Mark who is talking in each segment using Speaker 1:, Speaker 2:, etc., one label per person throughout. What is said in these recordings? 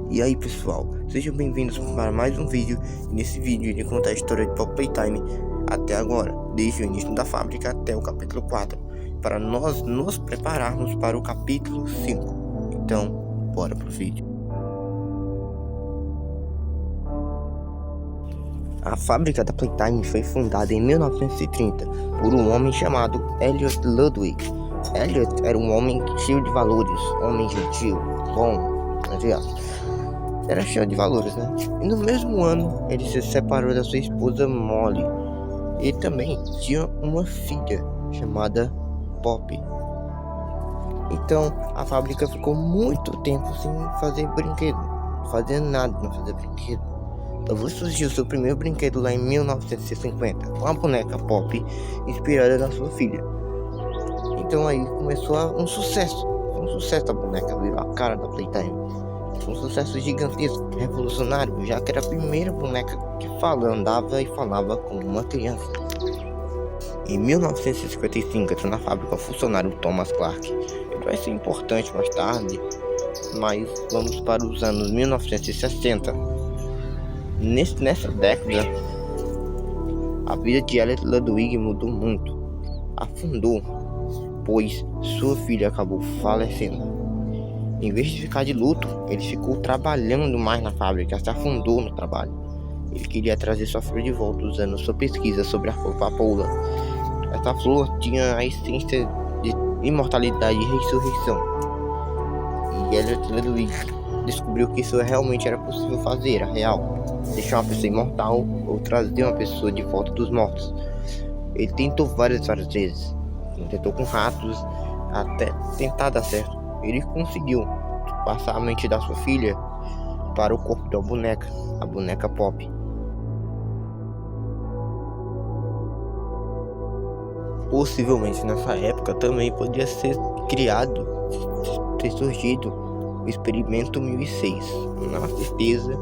Speaker 1: E aí pessoal, sejam bem-vindos para mais um vídeo. Nesse vídeo irei contar a história de Poppy Playtime até agora, desde o início da fábrica até o capítulo 4, para nós nos prepararmos para o capítulo 5. Então, bora pro vídeo. A fábrica da Playtime foi fundada em 1930 por um homem chamado Elliot Ludwig. Elliot era um homem cheio de valores, homem gentil, bom, era cheio de valores, né? E no mesmo ano ele se separou da sua esposa Molly. E também tinha uma filha chamada Poppy. Então a fábrica ficou muito tempo sem fazer brinquedo, fazer nada, não fazer brinquedo. Então surgiu seu primeiro brinquedo lá em 1950, com a boneca Poppy, inspirada na sua filha. Então aí começou um sucesso a boneca, virou a cara da Playtime. Um sucesso gigantesco, revolucionário, já que era a primeira boneca que andava e falava como uma criança. Em 1955 entrou na fábrica o funcionário Thomas Clark. Ele vai ser importante mais tarde, mas vamos para os anos 1960. Nessa década, a vida de Elliot Ludwig mudou muito. Afundou, pois sua filha acabou falecendo. Em vez de ficar de luto, ele ficou trabalhando mais na fábrica, se afundou no trabalho. Ele queria trazer sua filha de volta usando sua pesquisa sobre a flor papoula. Essa flor tinha a essência de imortalidade e ressurreição. E Elliot Ludwig descobriu que isso realmente era possível fazer, era real. Deixar uma pessoa imortal ou trazer uma pessoa de volta dos mortos. Ele tentou várias vezes. Ele tentou com ratos, até tentar dar certo. Ele conseguiu passar a mente da sua filha para o corpo da boneca, a boneca Poppy. Possivelmente nessa época também podia ter surgido o Experimento 1006. Na certeza,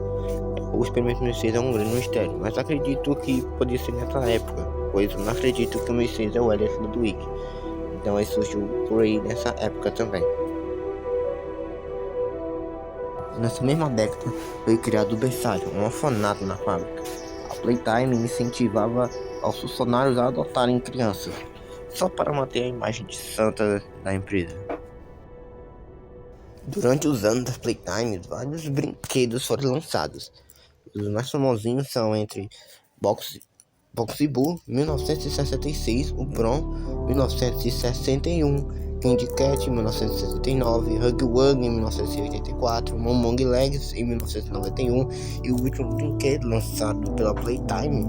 Speaker 1: o Experimento 1006 é um grande mistério, mas acredito que podia ser nessa época, pois eu não acredito que o 1006 é o Elliot Ludwig. Então aí surgiu por aí nessa época também. Nessa mesma década foi criado o berçário, um orfanato na fábrica. A Playtime incentivava aos funcionários a adotarem crianças, só para manter a imagem de santa da empresa. Durante os anos da Playtime, vários brinquedos foram lançados. Os mais famosinhos são entre Boxy Boo, 1966, o Bron, 1961, Candy Cat, em 1969, Huggy Wuggy, em 1984, Mong Legs, em 1991, e o último brinquedo lançado pela Playtime,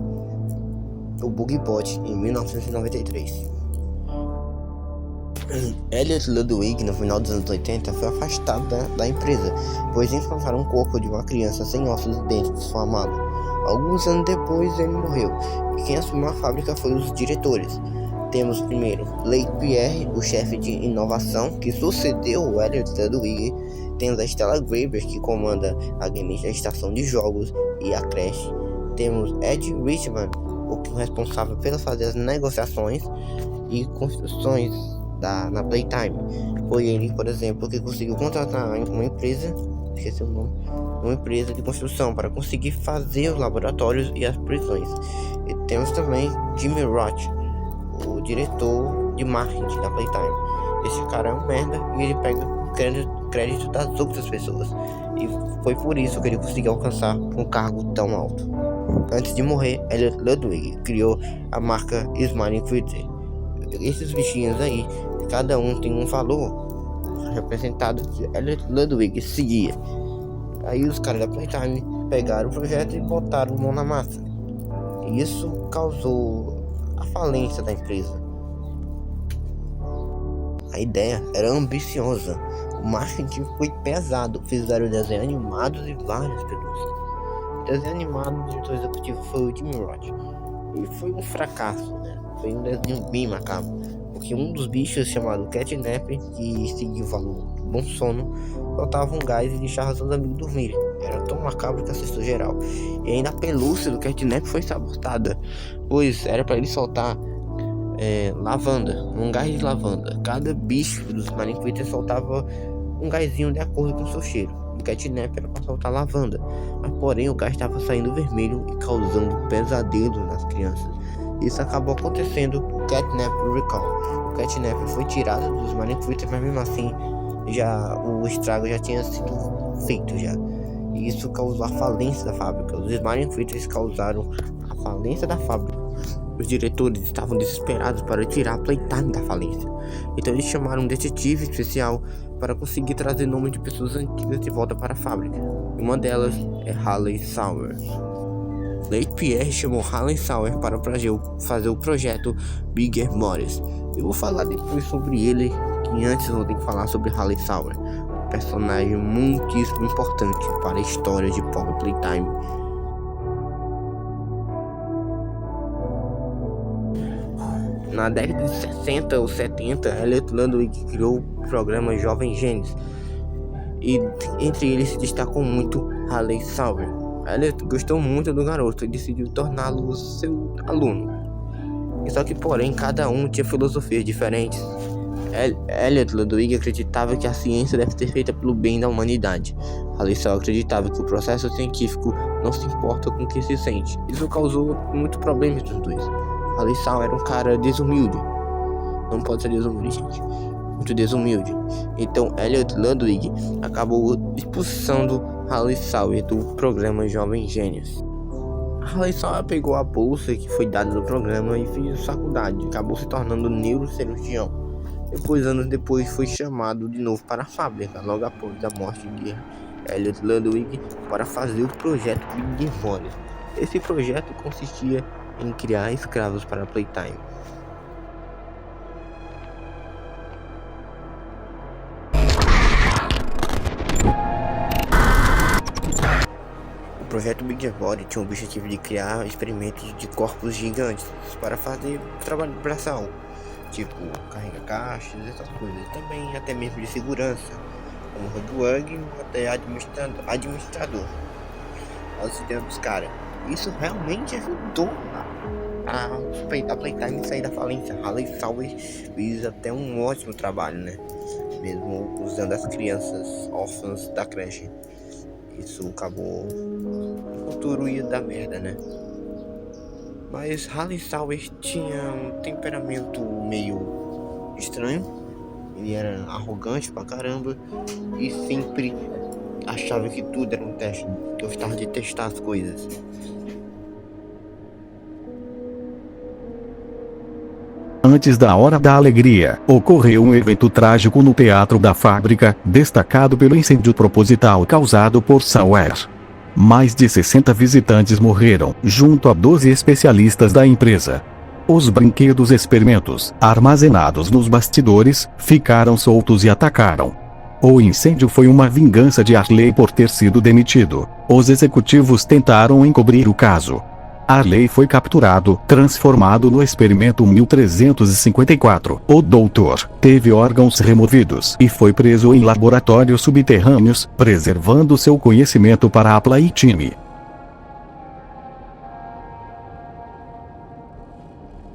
Speaker 1: o Boogie Bot, em 1993. Elliot Ludwig, no final dos anos 80, foi afastado da empresa, pois encontraram um corpo de uma criança sem ossos e dentes desformado. Alguns anos depois ele morreu, e quem assumiu a fábrica foi os diretores. Temos primeiro Leigh Pierre, o chefe de inovação, que sucedeu o Elliot Ludwig. Temos a Stella Graber, que comanda a estação de jogos e a creche. Temos Ed Richman, o responsável por fazer as negociações e construções na Playtime. Foi ele, por exemplo, que conseguiu contratar uma empresa, esqueci o nome, uma empresa de construção para conseguir fazer os laboratórios e as prisões. E temos também Jimmy Roth, o diretor de marketing da Playtime. Esse cara é um merda e ele pega crédito das outras pessoas. E foi por isso que ele conseguiu alcançar um cargo tão alto. Antes de morrer, Elliot Ludwig criou a marca Smiling Creature. Esses bichinhos aí, cada um tem um valor representado que Elliot Ludwig seguia. Aí os caras da Playtime pegaram o projeto e botaram mão na massa. E isso causou a falência da empresa. A ideia era ambiciosa, o marketing foi pesado, fizeram desenhos animados e vários pelúcias. O desenho animado do diretor executivo foi o Jimmy Roth, e foi um fracasso, né? Foi um desenho bem macabro, porque um dos bichos chamado Catnap, que seguia o valor do bom sono, soltava um gás e deixava seus amigos dormirem. Era tão macabro que assustou geral. E ainda a pelúcia do Catnap foi sabotada, pois era para ele soltar lavanda, um gás de lavanda. Cada bicho dos Smiling Creatures soltava um gásinho de acordo com o seu cheiro. um catnap para soltar lavanda, mas porém o gás estava saindo vermelho e causando pesadelos nas crianças. Isso acabou acontecendo catnap recall. O catnap foi tirado dos Marine Critters, mas mesmo assim o estrago já tinha sido feito já. E isso causou a falência da fábrica. Os Marine Critters causaram a falência da fábrica. Os diretores estavam desesperados para tirar a Playtime da falência. Então eles chamaram um detetive especial para conseguir trazer nomes de pessoas antigas de volta para a fábrica. Uma delas é Haley Sauer. Lake Pierre chamou Haley Sauer para fazer o projeto Bigger Bodies. Eu vou falar depois sobre ele, que antes eu vou ter que falar sobre Haley Sauer, um personagem muitíssimo importante para a história de Power Playtime. Na década de 60 ou 70, Elliot Ludwig criou o programa Jovem Gênios, e entre eles se destacou muito Haley Sauer. Elliot gostou muito do garoto e decidiu torná-lo seu aluno. Só que, porém, cada um tinha filosofias diferentes. Elliot Ludwig acreditava que a ciência deve ser feita pelo bem da humanidade. Haley Sauer acreditava que o processo científico não se importa com o que se sente. Isso causou muitos problemas dos dois. Haley Sauer era um cara desumilde. Não pode ser desumilde, gente. Muito desumilde. Então Elliot Ludwig acabou expulsando Haley Sauer do programa Jovem Gênios. Haley Sauer pegou a bolsa que foi dada do programa e fez faculdade. Acabou se tornando neurocirurgião. Anos depois foi chamado de novo para a fábrica, logo após a morte de Elliot Ludwig, para fazer o projeto Big Bodies. Esse projeto consistia em criar escravos para Playtime. O projeto Big Body tinha o objetivo de criar experimentos de corpos gigantes para fazer trabalho de braçal, tipo carregar caixas, essas coisas, também até mesmo de segurança, como roadwork ou até administrador. As ideias dos caras. Isso realmente ajudou a Playtime sair da falência. Haley Sauer fez até um ótimo trabalho, né? Mesmo usando as crianças órfãs da creche. Isso acabou. No futuro ia dar merda, né? Mas Haley Sauer tinha um temperamento meio estranho. Ele era arrogante pra caramba e sempre achava que tudo era um teste. Gostava de testar as coisas.
Speaker 2: Antes da hora da alegria, ocorreu um evento trágico no teatro da fábrica, destacado pelo incêndio proposital causado por Sauer. Mais de 60 visitantes morreram, junto a 12 especialistas da empresa. Os brinquedos experimentos, armazenados nos bastidores, ficaram soltos e atacaram. O incêndio foi uma vingança de Harley por ter sido demitido. Os executivos tentaram encobrir o caso. Harley foi capturado, transformado no experimento 1354. O doutor teve órgãos removidos e foi preso em laboratórios subterrâneos, preservando seu conhecimento para a Playtime.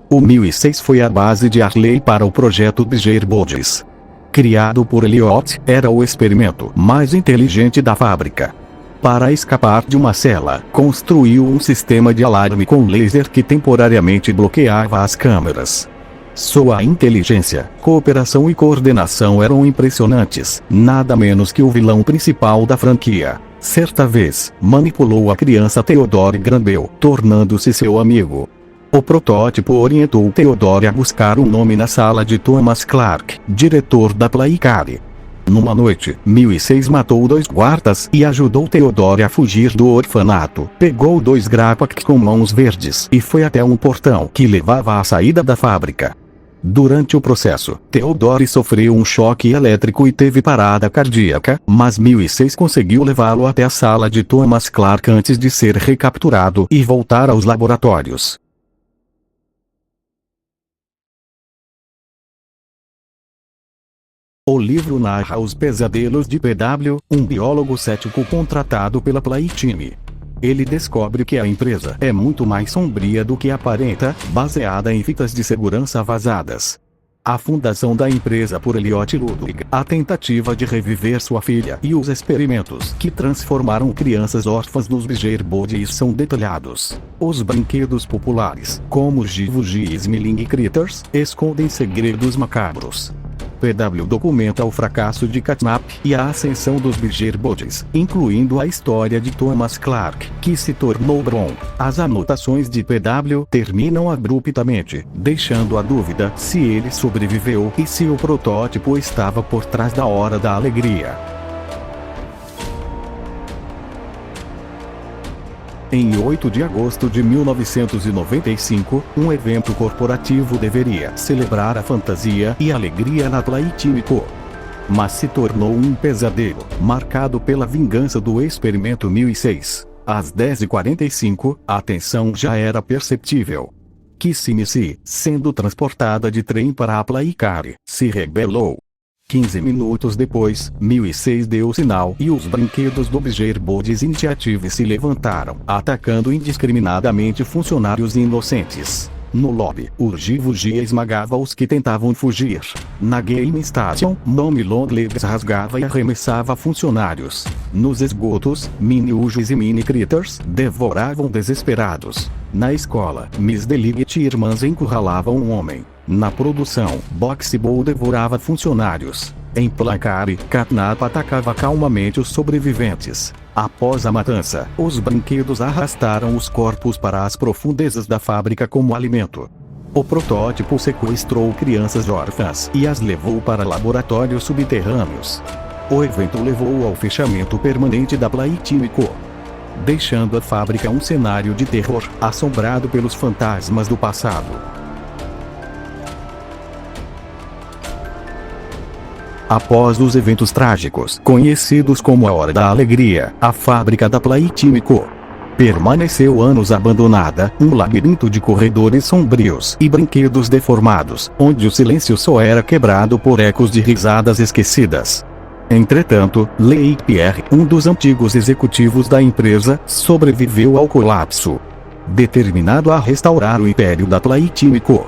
Speaker 2: O 1006 foi a base de Harley para o projeto Bigger Bodies. Criado por Elliot, era o experimento mais inteligente da fábrica. Para escapar de uma cela, construiu um sistema de alarme com laser que temporariamente bloqueava as câmeras. Sua inteligência, cooperação e coordenação eram impressionantes, nada menos que o vilão principal da franquia. Certa vez, manipulou a criança Theodore Granville, tornando-se seu amigo. O protótipo orientou Theodore a buscar um nome na sala de Thomas Clark, diretor da Playcare. Numa noite, 1006 matou 2 guardas e ajudou Theodore a fugir do orfanato. Pegou 2 Grappac com mãos verdes e foi até um portão que levava à saída da fábrica. Durante o processo, Theodore sofreu um choque elétrico e teve parada cardíaca, mas 1006 conseguiu levá-lo até a sala de Thomas Clark antes de ser recapturado e voltar aos laboratórios. O livro narra os pesadelos de PW, um biólogo cético contratado pela Playtime. Ele descobre que a empresa é muito mais sombria do que aparenta, baseada em fitas de segurança vazadas. A fundação da empresa por Elliot Ludwig, a tentativa de reviver sua filha e os experimentos que transformaram crianças órfãs nos Beeger Buddies são detalhados. Os brinquedos populares, como Givugi e Smiling Critters, escondem segredos macabros. PW documenta o fracasso de Catnap e a ascensão dos Beeger Buddies, incluindo a história de Thomas Clark, que se tornou Bron. As anotações de PW terminam abruptamente, deixando a dúvida se ele sobreviveu e se o protótipo estava por trás da Hora da Alegria. Em 8 de agosto de 1995, um evento corporativo deveria celebrar a fantasia e alegria na Playtime Co. Mas se tornou um pesadelo, marcado pela vingança do experimento 1006. Às 10h45, a tensão já era perceptível. Kissinici, sendo transportada de trem para a Playcare, se rebelou. 15 minutos depois, 1006 deu sinal e os brinquedos do Beeger Buddies Initiative se levantaram, atacando indiscriminadamente funcionários inocentes. No lobby, o Givugi esmagava os que tentavam fugir. Na Game Station, Mommy Longlegs rasgava e arremessava funcionários. Nos esgotos, Mini Ujos e Mini Critters devoravam desesperados. Na escola, Miss Deligate e irmãs encurralavam um homem. Na produção, Boxball devorava funcionários. Em Playcare, Catnap atacava calmamente os sobreviventes. Após a matança, os brinquedos arrastaram os corpos para as profundezas da fábrica como alimento. O protótipo sequestrou crianças órfãs e as levou para laboratórios subterrâneos. O evento levou ao fechamento permanente da Playtime Co., deixando a fábrica um cenário de terror, assombrado pelos fantasmas do passado. Após os eventos trágicos, conhecidos como a Hora da Alegria, a fábrica da Playtime Co. permaneceu anos abandonada, um labirinto de corredores sombrios e brinquedos deformados, onde o silêncio só era quebrado por ecos de risadas esquecidas. Entretanto, Leigh Pierre, um dos antigos executivos da empresa, sobreviveu ao colapso. Determinado a restaurar o império da Playtime Co.,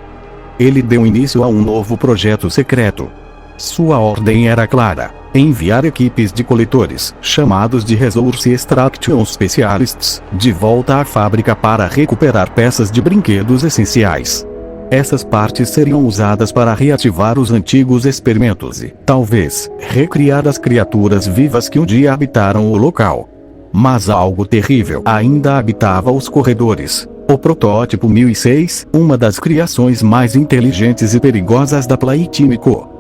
Speaker 2: ele deu início a um novo projeto secreto. Sua ordem era clara: enviar equipes de coletores, chamados de Resource Extraction Specialists, de volta à fábrica para recuperar peças de brinquedos essenciais. Essas partes seriam usadas para reativar os antigos experimentos e, talvez, recriar as criaturas vivas que um dia habitaram o local. Mas algo terrível ainda habitava os corredores. O protótipo 1006, uma das criações mais inteligentes e perigosas da Playtime Co.,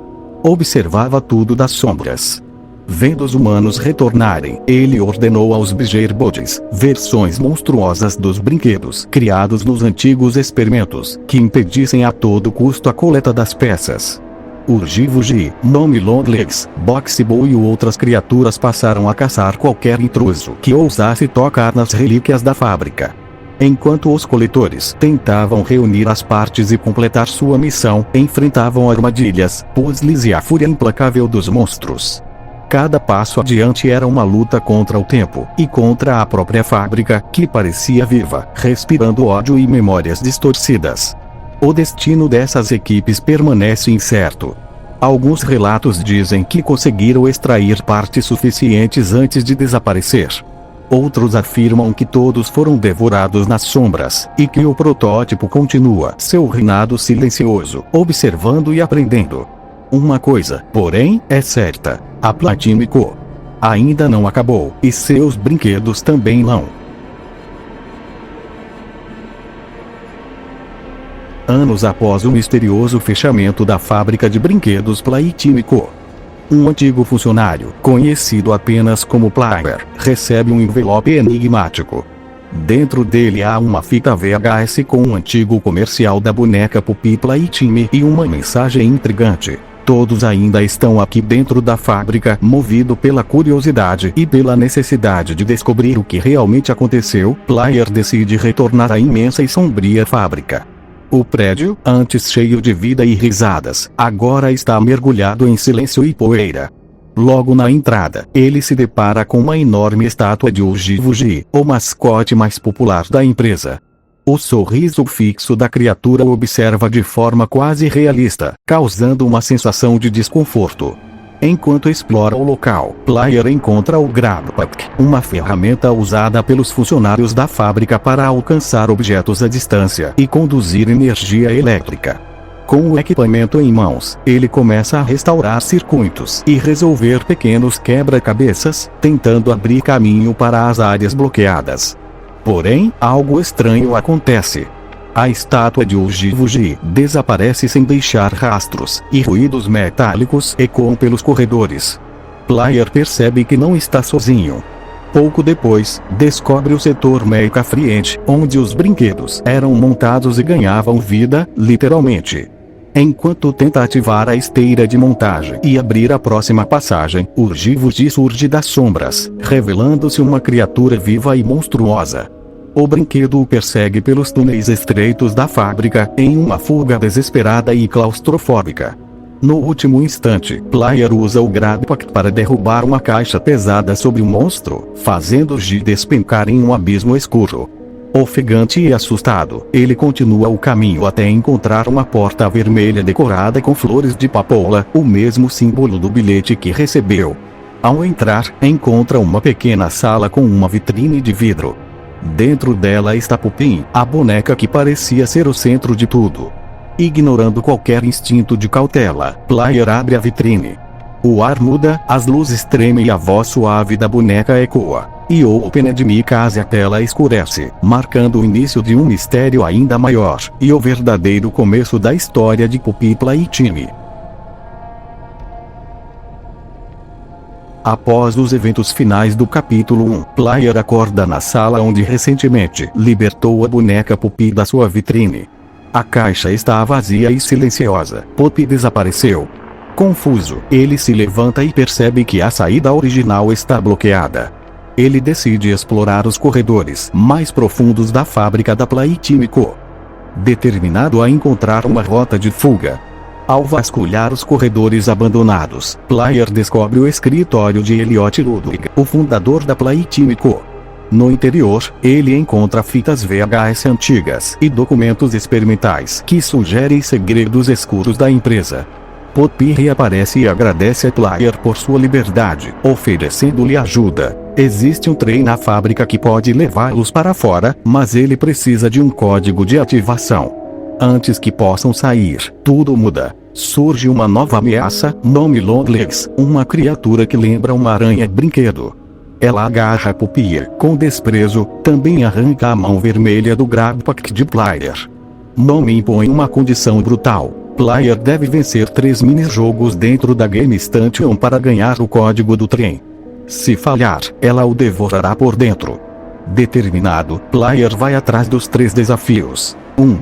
Speaker 2: observava tudo das sombras. Vendo os humanos retornarem, ele ordenou aos Beeger Buddies, versões monstruosas dos brinquedos criados nos antigos experimentos, que impedissem a todo custo a coleta das peças. O Givugi, Mommy Longlegs, Boxball e outras criaturas passaram a caçar qualquer intruso que ousasse tocar nas relíquias da fábrica. Enquanto os coletores tentavam reunir as partes e completar sua missão, enfrentavam armadilhas, puzzles e a fúria implacável dos monstros. Cada passo adiante era uma luta contra o tempo, e contra a própria fábrica, que parecia viva, respirando ódio e memórias distorcidas. O destino dessas equipes permanece incerto. Alguns relatos dizem que conseguiram extrair partes suficientes antes de desaparecer. Outros afirmam que todos foram devorados nas sombras, e que o protótipo continua seu reinado silencioso, observando e aprendendo. Uma coisa, porém, é certa: a Playtime Co. ainda não acabou, e seus brinquedos também não. Anos após o misterioso fechamento da fábrica de brinquedos Playtime Co., um antigo funcionário, conhecido apenas como Player, recebe um envelope enigmático. Dentro dele há uma fita VHS com um antigo comercial da boneca Puppy Playtime e uma mensagem intrigante: todos ainda estão aqui dentro da fábrica. Movido pela curiosidade e pela necessidade de descobrir o que realmente aconteceu, Player decide retornar à imensa e sombria fábrica. O prédio, antes cheio de vida e risadas, agora está mergulhado em silêncio e poeira. Logo na entrada, ele se depara com uma enorme estátua de Givugi, o mascote mais popular da empresa. O sorriso fixo da criatura o observa de forma quase realista, causando uma sensação de desconforto. Enquanto explora o local, Player encontra o GrabPack, uma ferramenta usada pelos funcionários da fábrica para alcançar objetos à distância e conduzir energia elétrica. Com o equipamento em mãos, ele começa a restaurar circuitos e resolver pequenos quebra-cabeças, tentando abrir caminho para as áreas bloqueadas. Porém, algo estranho acontece. A estátua de Uji desaparece sem deixar rastros, e ruídos metálicos ecoam pelos corredores. Player percebe que não está sozinho. Pouco depois, descobre o setor Mecha Friend, onde os brinquedos eram montados e ganhavam vida, literalmente. Enquanto tenta ativar a esteira de montagem e abrir a próxima passagem, Uji surge das sombras, revelando-se uma criatura viva e monstruosa. O brinquedo o persegue pelos túneis estreitos da fábrica, em uma fuga desesperada e claustrofóbica. No último instante, Player usa o GrabPack para derrubar uma caixa pesada sobre o monstro, fazendo Uji despencar em um abismo escuro. Ofegante e assustado, ele continua o caminho até encontrar uma porta vermelha decorada com flores de papoula, o mesmo símbolo do bilhete que recebeu. Ao entrar, encontra uma pequena sala com uma vitrine de vidro. Dentro dela está Puppin, a boneca que parecia ser o centro de tudo. Ignorando qualquer instinto de cautela, Player abre a vitrine. O ar muda, as luzes tremem e a voz suave da boneca ecoa. E Opened Me Case a tela escurece, marcando o início de um mistério ainda maior, e o verdadeiro começo da história de Puppy Playtime. Após os eventos finais do capítulo 1, Player acorda na sala onde recentemente libertou a boneca Puppy da sua vitrine. A caixa está vazia e silenciosa. Puppy desapareceu. Confuso, ele se levanta e percebe que a saída original está bloqueada. Ele decide explorar os corredores mais profundos da fábrica da Playtime Co. Determinado a encontrar uma rota de fuga. Ao vasculhar os corredores abandonados, Player descobre o escritório de Elliot Ludwig, o fundador da Playtime Co. No interior, ele encontra fitas VHS antigas e documentos experimentais que sugerem segredos escuros da empresa. Puppy reaparece e agradece a Player por sua liberdade, oferecendo-lhe ajuda. Existe um trem na fábrica que pode levá-los para fora, mas ele precisa de um código de ativação. Antes que possam sair, tudo muda. Surge uma nova ameaça, nome Longlegs, uma criatura que lembra uma aranha brinquedo. Ela agarra Puppy com desprezo, também arranca a mão vermelha do GrabPack de Player. Nome impõe uma condição brutal. Player deve vencer 3 mini-jogos dentro da Game Station para ganhar o código do trem. Se falhar, ela o devorará por dentro. Determinado, Player vai atrás dos 3 desafios. 1.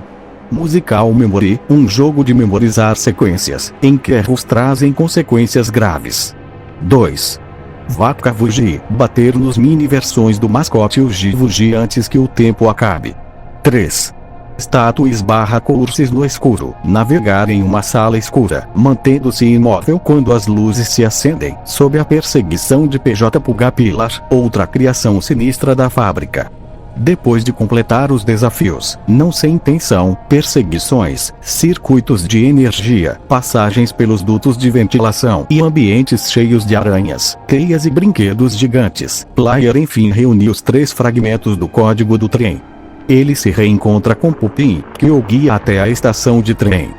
Speaker 2: Musical Memory, um jogo de memorizar sequências, em que erros trazem consequências graves. 2. Vaca Vugi, bater nos mini-versões do mascote Uji antes que o tempo acabe. 3. Statues/curses no escuro, navegar em uma sala escura, mantendo-se imóvel quando as luzes se acendem, sob a perseguição de PJ Pugapillar, outra criação sinistra da fábrica. Depois de completar os desafios, não sem intenção, perseguições, circuitos de energia, passagens pelos dutos de ventilação e ambientes cheios de aranhas, teias e brinquedos gigantes, Player enfim reuniu os 3 fragmentos do código do trem. Ele se reencontra com Puppy, que o guia até a estação de trem.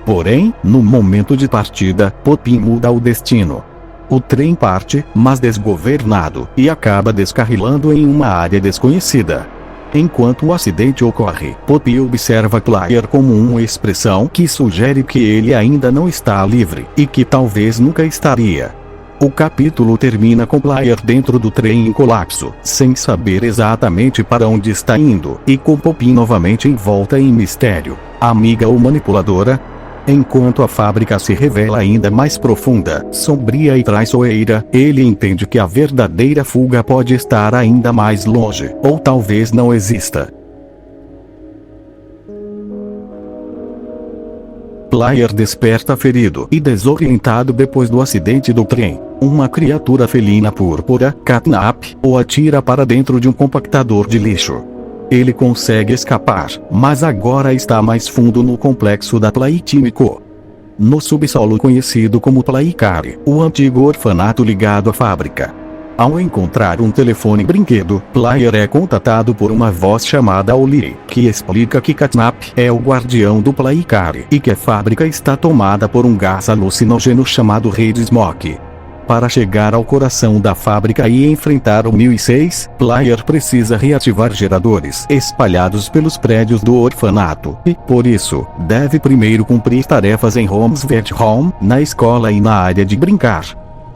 Speaker 2: Porém, no momento de partida, Puppy muda o destino. O trem parte, mas desgovernado, e acaba descarrilando em uma área desconhecida. Enquanto o acidente ocorre, Puppy observa Player como uma expressão que sugere que ele ainda não está livre, e que talvez nunca estaria. O capítulo termina com Player dentro do trem em colapso, sem saber exatamente para onde está indo, e com Puppy novamente envolta em mistério. Amiga ou manipuladora? Enquanto a fábrica se revela ainda mais profunda, sombria e traiçoeira, ele entende que a verdadeira fuga pode estar ainda mais longe, ou talvez não exista. Player desperta ferido e desorientado depois do acidente do trem. Uma criatura felina púrpura, Catnap, o atira para dentro de um compactador de lixo. Ele consegue escapar, mas agora está mais fundo no complexo da Playtimico. No subsolo conhecido como Playcare, o antigo orfanato ligado à fábrica. Ao encontrar um telefone brinquedo, Player é contatado por uma voz chamada Oli, que explica que Catnap é o guardião do Playcare e que a fábrica está tomada por um gás alucinógeno chamado Red Smoke. Para chegar ao coração da fábrica e enfrentar o 1006, Player precisa reativar geradores espalhados pelos prédios do orfanato e, por isso, deve primeiro cumprir tarefas em Homesvert Home, na escola e na área de brincar.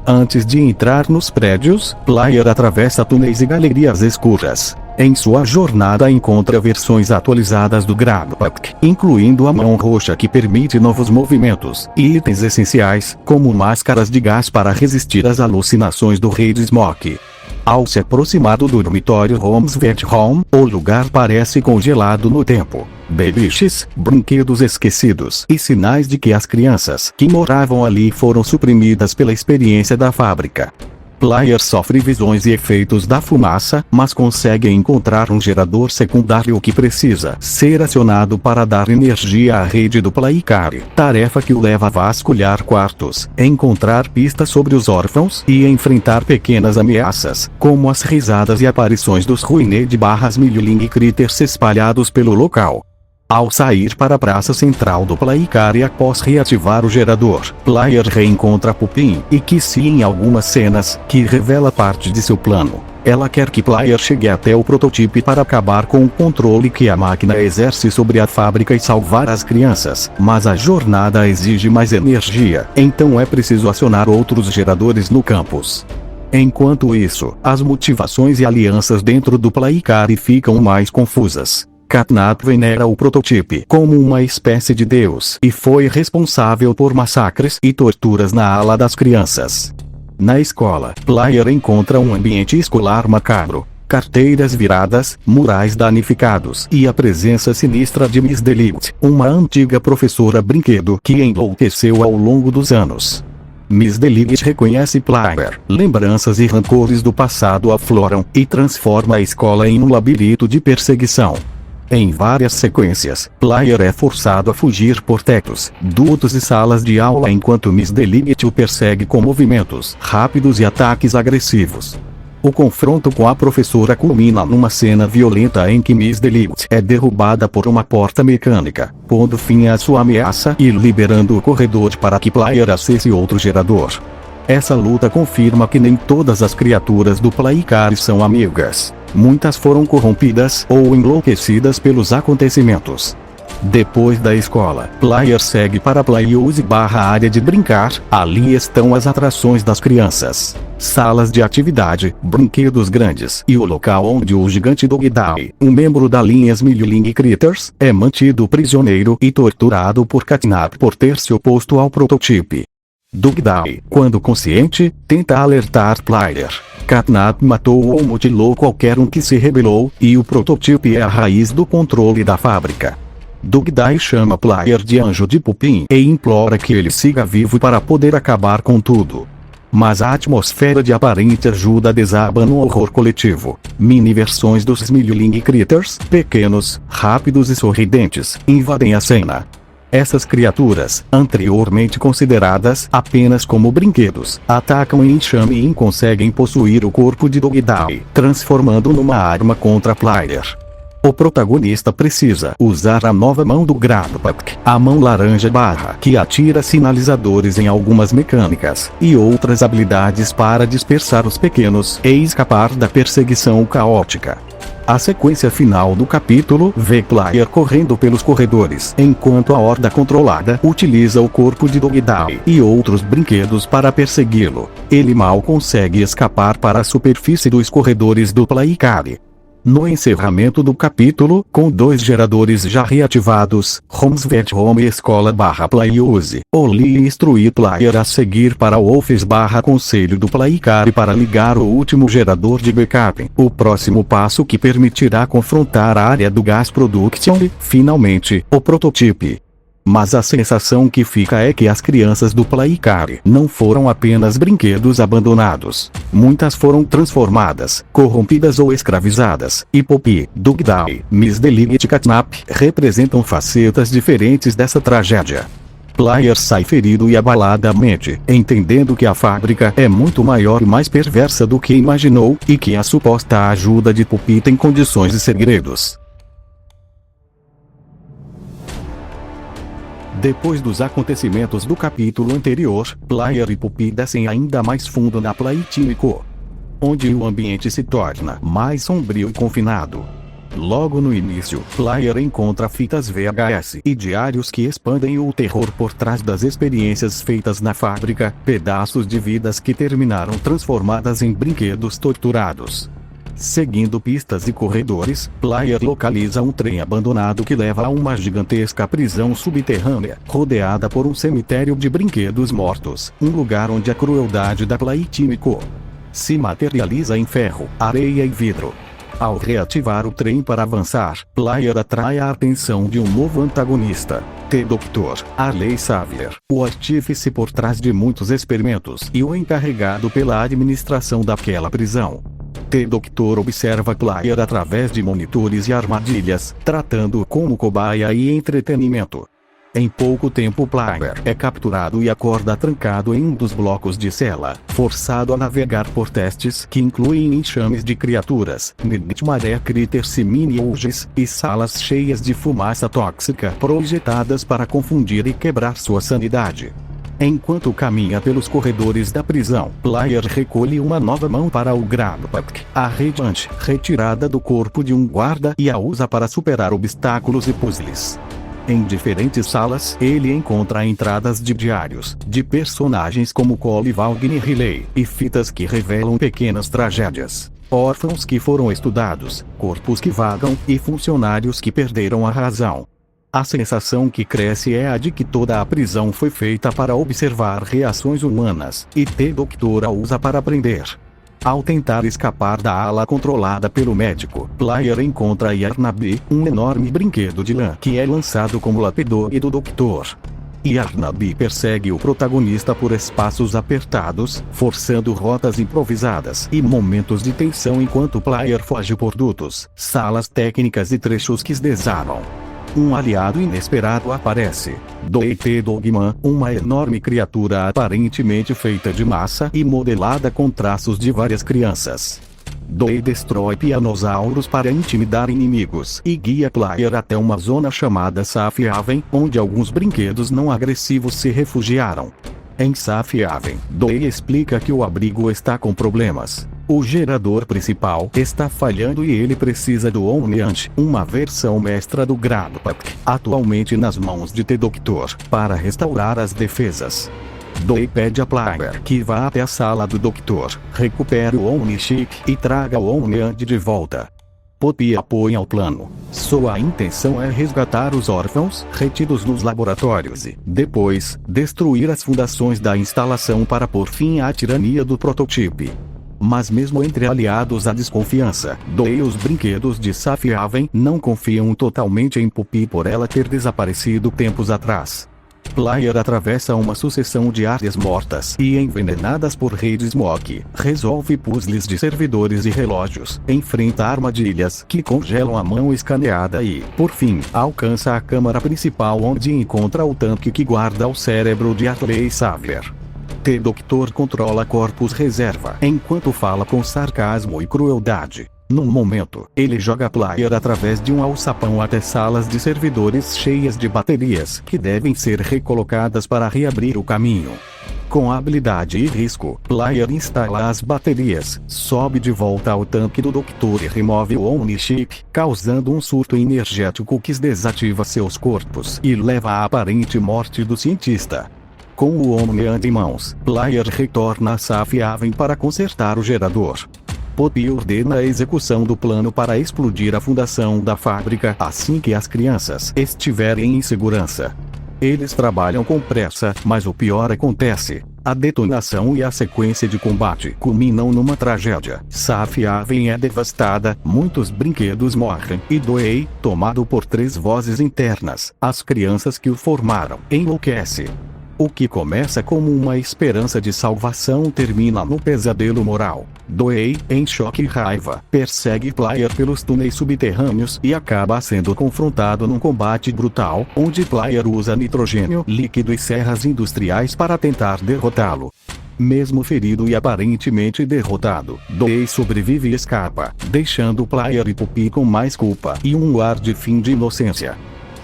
Speaker 2: Antes de entrar nos prédios, Player atravessa túneis e galerias escuras. Em sua jornada encontra versões atualizadas do Grabpack, incluindo a mão roxa que permite novos movimentos, e itens essenciais, como máscaras de gás para resistir às alucinações do Red Smoke. Ao se aproximar do dormitório Homesvert Home, o lugar parece congelado no tempo. Beliches, brinquedos esquecidos e sinais de que as crianças que moravam ali foram suprimidas pela experiência da fábrica. Player sofre visões e efeitos da fumaça, mas consegue encontrar um gerador secundário que precisa ser acionado para dar energia à rede do Playcare, tarefa que o leva a vasculhar quartos, encontrar pistas sobre os órfãos e enfrentar pequenas ameaças, como as risadas e aparições dos Ruined/Milling Critters espalhados pelo local. Ao sair para a praça central do Playcare após reativar o gerador, Player reencontra Pupin e Kissy em algumas cenas, que revela parte de seu plano. Ela quer que Player chegue até o prototipo para acabar com o controle que a máquina exerce sobre a fábrica e salvar as crianças, mas a jornada exige mais energia, então é preciso acionar outros geradores no campus. Enquanto isso, as motivações e alianças dentro do Playcare ficam mais confusas. Catnap venera o prototipo como uma espécie de deus e foi responsável por massacres e torturas na ala das crianças. Na escola, Player encontra um ambiente escolar macabro, carteiras viradas, murais danificados e a presença sinistra de Miss Delight, uma antiga professora brinquedo que enlouqueceu ao longo dos anos. Miss Delight reconhece Player, lembranças e rancores do passado afloram e transforma a escola em um labirinto de perseguição. Em várias sequências, Player é forçado a fugir por tetos, dutos e salas de aula enquanto Miss Delight o persegue com movimentos rápidos e ataques agressivos. O confronto com a professora culmina numa cena violenta em que Miss Delight é derrubada por uma porta mecânica, pondo fim à sua ameaça e liberando o corredor para que Player acesse outro gerador. Essa luta confirma que nem todas as criaturas do Playcare são amigas. Muitas foram corrompidas ou enlouquecidas pelos acontecimentos. Depois da escola, Player segue para a Playhouse/área de brincar, ali estão as atrações das crianças, salas de atividade, brinquedos grandes e o local onde o gigante Dogdai, um membro da linha Milling Critters, é mantido prisioneiro e torturado por Catnap por ter se oposto ao prototipo. Dogdai, quando consciente, tenta alertar Player. Catnap matou ou mutilou qualquer um que se rebelou, e o prototipo é a raiz do controle da fábrica. Dogdai chama Player de anjo de Pupin e implora que ele siga vivo para poder acabar com tudo. Mas a atmosfera de aparente ajuda desaba no horror coletivo. Mini-versões dos Milling Critters, pequenos, rápidos e sorridentes, invadem a cena. Essas criaturas, anteriormente consideradas apenas como brinquedos, atacam em enxame e conseguem possuir o corpo de Dogdai, transformando numa arma contra Player. O protagonista precisa usar a nova mão do Grabpack, a mão laranja que atira sinalizadores em algumas mecânicas, e outras habilidades para dispersar os pequenos e escapar da perseguição caótica. A sequência final do capítulo vê Player correndo pelos corredores, enquanto a horda controlada utiliza o corpo de Dogdai e outros brinquedos para persegui-lo. Ele mal consegue escapar para a superfície dos corredores do Playcare. No encerramento do capítulo, com 2 geradores já reativados, Homesvert Home e Escola/Playhouse, Oli instrui Player a seguir para o Office/Conselho do Playcare para ligar o último gerador de backup, o próximo passo que permitirá confrontar a área do Gas Production e, finalmente, o prototipo. Mas a sensação que fica é que as crianças do Playcare não foram apenas brinquedos abandonados. Muitas foram transformadas, corrompidas ou escravizadas, e Poppy, Dugday, Miss Delightful e Catnap representam facetas diferentes dessa tragédia. Player sai ferido e abaladamente, entendendo que a fábrica é muito maior e mais perversa do que imaginou, e que a suposta ajuda de Poppy tem condições e segredos. Depois dos acontecimentos do capítulo anterior, Player e Poppy descem ainda mais fundo na Playtimico, onde o ambiente se torna mais sombrio e confinado. Logo no início, Player encontra fitas VHS e diários que expandem o terror por trás das experiências feitas na fábrica, pedaços de vidas que terminaram transformadas em brinquedos torturados. Seguindo pistas e corredores, Player localiza um trem abandonado que leva a uma gigantesca prisão subterrânea, rodeada por um cemitério de brinquedos mortos, um lugar onde a crueldade da Playtimico se materializa em ferro, areia e vidro. Ao reativar o trem para avançar, Player atrai a atenção de um novo antagonista, T-Doctor, Harley Xavier, o artífice por trás de muitos experimentos e o encarregado pela administração daquela prisão. T-Doctor observa Player através de monitores e armadilhas, tratando-o como cobaia e entretenimento. Em pouco tempo Player é capturado e acorda trancado em um dos blocos de cela, forçado a navegar por testes que incluem enxames de criaturas, Nightmare Critters e mini-urges, e salas cheias de fumaça tóxica projetadas para confundir e quebrar sua sanidade. Enquanto caminha pelos corredores da prisão, Player recolhe uma nova mão para o Grabpack, a radiante, retirada do corpo de um guarda, e a usa para superar obstáculos e puzzles. Em diferentes salas, ele encontra entradas de diários, de personagens como Cole Wagner Riley, e fitas que revelam pequenas tragédias. Órfãos que foram estudados, corpos que vagam, e funcionários que perderam a razão. A sensação que cresce é a de que toda a prisão foi feita para observar reações humanas, e T-Doctor a usa para aprender. Ao tentar escapar da ala controlada pelo médico, Player encontra Yarnaby, um enorme brinquedo de lã que é lançado como lapidog do Doutor. Yarnaby persegue o protagonista por espaços apertados, forçando rotas improvisadas e momentos de tensão enquanto Player foge por dutos, salas técnicas e trechos que desabam. Um aliado inesperado aparece. Doete Dogman, uma enorme criatura aparentemente feita de massa e modelada com traços de várias crianças. Doe destrói pianossauros para intimidar inimigos e guia Player até uma zona chamada Safe Haven, onde alguns brinquedos não agressivos se refugiaram. Em Safe Haven, Doe explica que o abrigo está com problemas. O gerador principal está falhando e ele precisa do Omniant, uma versão mestra do Grabpack, atualmente nas mãos de T-Doctor, para restaurar as defesas. Doe pede a Player que vá até a sala do Doutor, recupere o Omni-Chip e traga o Omniant de volta. Poppy apoia o plano. Sua intenção é resgatar os órfãos retidos nos laboratórios e, depois, destruir as fundações da instalação para pôr fim à tirania do prototipo. Mas mesmo entre aliados há desconfiança. Doe e os brinquedos de Safe Haven não confiam totalmente em Poppy por ela ter desaparecido tempos atrás. Player atravessa uma sucessão de áreas mortas e envenenadas por Rede Smoke, resolve puzzles de servidores e relógios, enfrenta armadilhas que congelam a mão escaneada e, por fim, alcança a câmara principal onde encontra o tanque que guarda o cérebro de Harley Xavier. T-Doctor controla corpos reserva enquanto fala com sarcasmo e crueldade. Num momento, ele joga Player através de um alçapão até salas de servidores cheias de baterias que devem ser recolocadas para reabrir o caminho. Com habilidade e risco, Player instala as baterias, sobe de volta ao tanque do Doutor e remove o Omni-Chip, causando um surto energético que desativa seus corpos e leva à aparente morte do cientista. Com o Omniant em mãos, Player retorna a Safe Haven para consertar o gerador. Poppy ordena a execução do plano para explodir a fundação da fábrica assim que as crianças estiverem em segurança. Eles trabalham com pressa, mas o pior acontece. A detonação e a sequência de combate culminam numa tragédia. Safiaven é devastada, muitos brinquedos morrem, e Doei, tomado por 3 vozes internas, as crianças que o formaram, enlouquece. O que começa como uma esperança de salvação termina no pesadelo moral. Doei, em choque e raiva, persegue Player pelos túneis subterrâneos e acaba sendo confrontado num combate brutal, onde Player usa nitrogênio líquido e serras industriais para tentar derrotá-lo. Mesmo ferido e aparentemente derrotado, Doei sobrevive e escapa, deixando Player e Puppy com mais culpa e um ar de fim de inocência.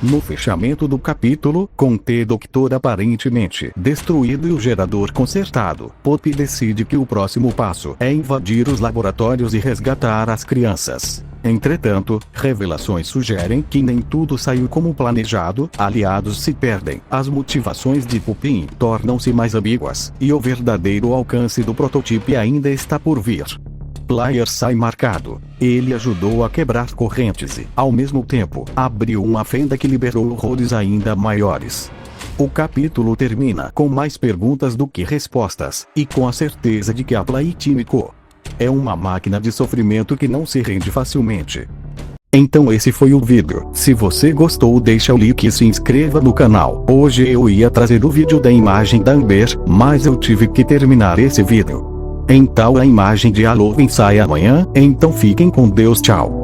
Speaker 2: No fechamento do capítulo, com T-Doctor aparentemente destruído e o gerador consertado, Puppy decide que o próximo passo é invadir os laboratórios e resgatar as crianças. Entretanto, revelações sugerem que nem tudo saiu como planejado, aliados se perdem, as motivações de Puppy tornam-se mais ambíguas, e o verdadeiro alcance do prototipo ainda está por vir. Player sai marcado. Ele ajudou a quebrar correntes e, ao mesmo tempo, abriu uma fenda que liberou horrores ainda maiores. O capítulo termina com mais perguntas do que respostas, e com a certeza de que a Playtimico é uma máquina de sofrimento que não se rende facilmente. Então esse foi o vídeo. Se você gostou, deixa o like e se inscreva no canal. Hoje eu ia trazer o vídeo da imagem da Amber, mas eu tive que terminar esse vídeo. Então a imagem de Halloween sai amanhã, então fiquem com Deus, tchau.